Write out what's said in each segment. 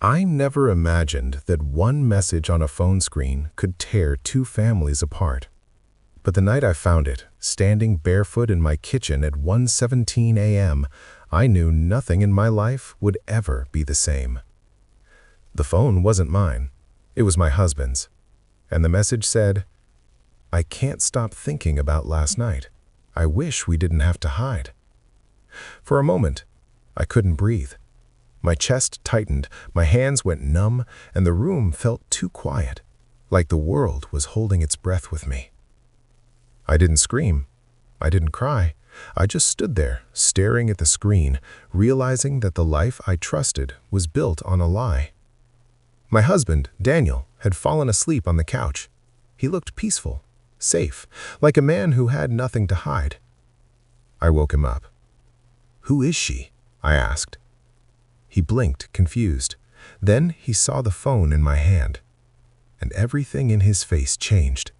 I never imagined that one message on a phone screen could tear two families apart. But the night I found it, standing barefoot in my kitchen at 1:17 a.m., I knew nothing in my life would ever be the same. The phone wasn't mine. It was my husband's. And the message said, "I can't stop thinking about last night. I wish we didn't have to hide." For a moment, I couldn't breathe. My chest tightened, my hands went numb, and the room felt too quiet, like the world was holding its breath with me. I didn't scream. I didn't cry. I just stood there, staring at the screen, realizing that the life I trusted was built on a lie. My husband, Daniel, had fallen asleep on the couch. He looked peaceful, safe, like a man who had nothing to hide. I woke him up. "Who is she?" I asked. He blinked, confused. Then he saw the phone in my hand, and everything in his face changed.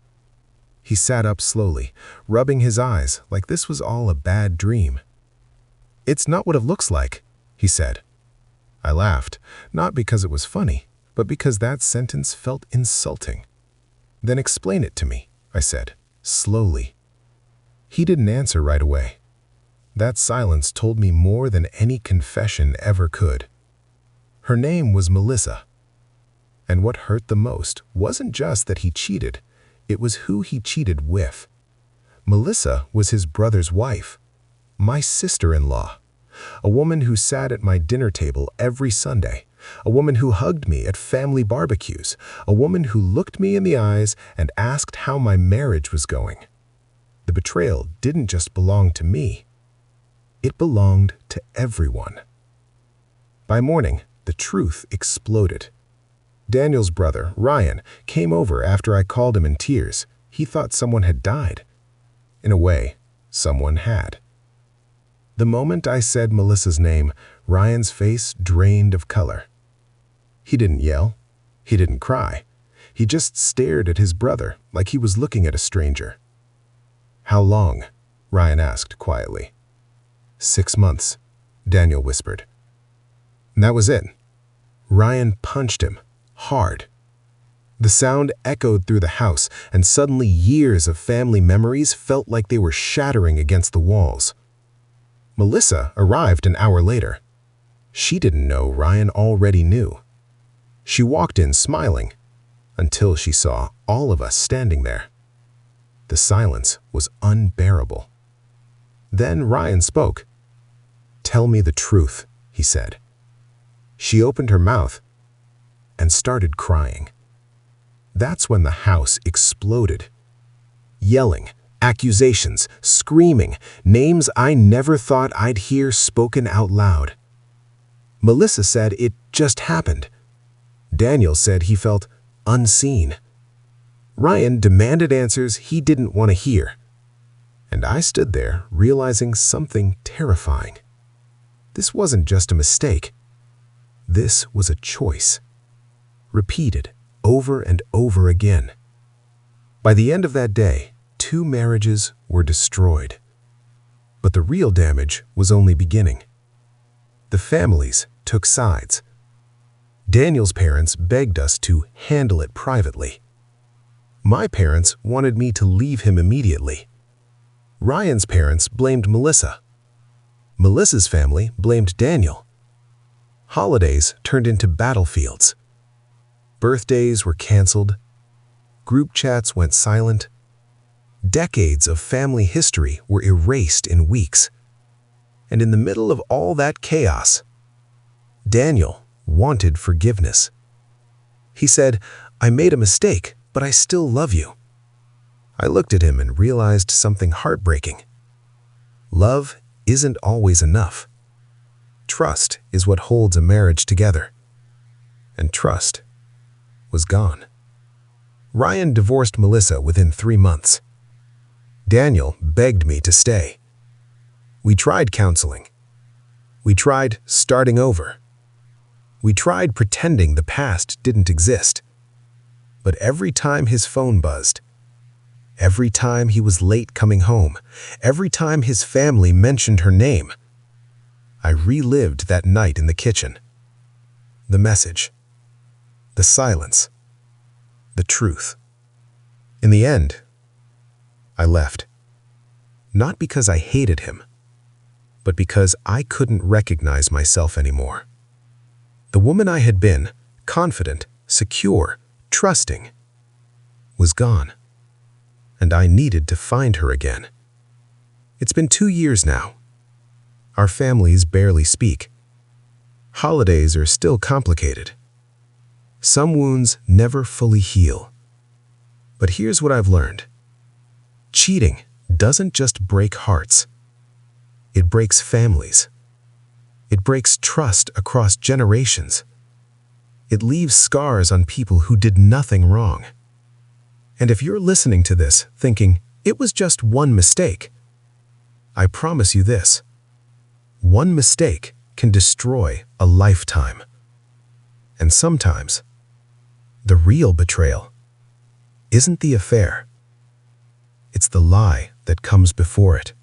He sat up slowly, rubbing his eyes like this was all a bad dream. "It's not what it looks like," he said. I laughed, not because it was funny, but because that sentence felt insulting. "Then explain it to me," I said, slowly. He didn't answer right away. That silence told me more than any confession ever could. Her name was Melissa. And what hurt the most wasn't just that he cheated, it was who he cheated with. Melissa was his brother's wife, my sister-in-law, a woman who sat at my dinner table every Sunday, a woman who hugged me at family barbecues, a woman who looked me in the eyes and asked how my marriage was going. The betrayal didn't just belong to me. It belonged to everyone. By morning, the truth exploded. Daniel's brother, Ryan, came over after I called him in tears. He thought someone had died. In a way, someone had. The moment I said Melissa's name, Ryan's face drained of color. He didn't yell. He didn't cry. He just stared at his brother like he was looking at a stranger. "How long?" Ryan asked quietly. 6 months, Daniel whispered. And that was it. Ryan punched him, hard. The sound echoed through the house, and suddenly years of family memories felt like they were shattering against the walls. Melissa arrived an hour later. She didn't know Ryan already knew. She walked in smiling, until she saw all of us standing there. The silence was unbearable. Then Ryan spoke. "Tell me the truth," he said. She opened her mouth and started crying. That's when the house exploded. Yelling, accusations, screaming, names I never thought I'd hear spoken out loud. Melissa said it just happened. Daniel said he felt unseen. Ryan demanded answers he didn't want to hear. And I stood there realizing something terrifying. This wasn't just a mistake. This was a choice, repeated over and over again. By the end of that day, 2 marriages were destroyed. But the real damage was only beginning. The families took sides. Daniel's parents begged us to handle it privately. My parents wanted me to leave him immediately. Ryan's parents blamed Melissa. Melissa's family blamed Daniel. Holidays turned into battlefields. Birthdays were canceled. Group chats went silent. Decades of family history were erased in weeks. And in the middle of all that chaos, Daniel wanted forgiveness. He said, "I made a mistake, but I still love you." I looked at him and realized something heartbreaking. Love isn't always enough. Trust is what holds a marriage together. And trust was gone. Ryan divorced Melissa within 3 months. Daniel begged me to stay. We tried counseling. We tried starting over. We tried pretending the past didn't exist. But every time his phone buzzed, every time he was late coming home, every time his family mentioned her name, I relived that night in the kitchen. the message, the silence, the truth. In the end, I left. Not because I hated him, but because I couldn't recognize myself anymore. The woman I had been, confident, secure, trusting, was gone. And I needed to find her again. It's been 2 years now. Our families barely speak. Holidays are still complicated. Some wounds never fully heal. But here's what I've learned. Cheating doesn't just break hearts. It breaks families. It breaks trust across generations. It leaves scars on people who did nothing wrong. And if you're listening to this thinking, it was just one mistake, I promise you this. One mistake can destroy a lifetime. And sometimes, the real betrayal isn't the affair. It's the lie that comes before it.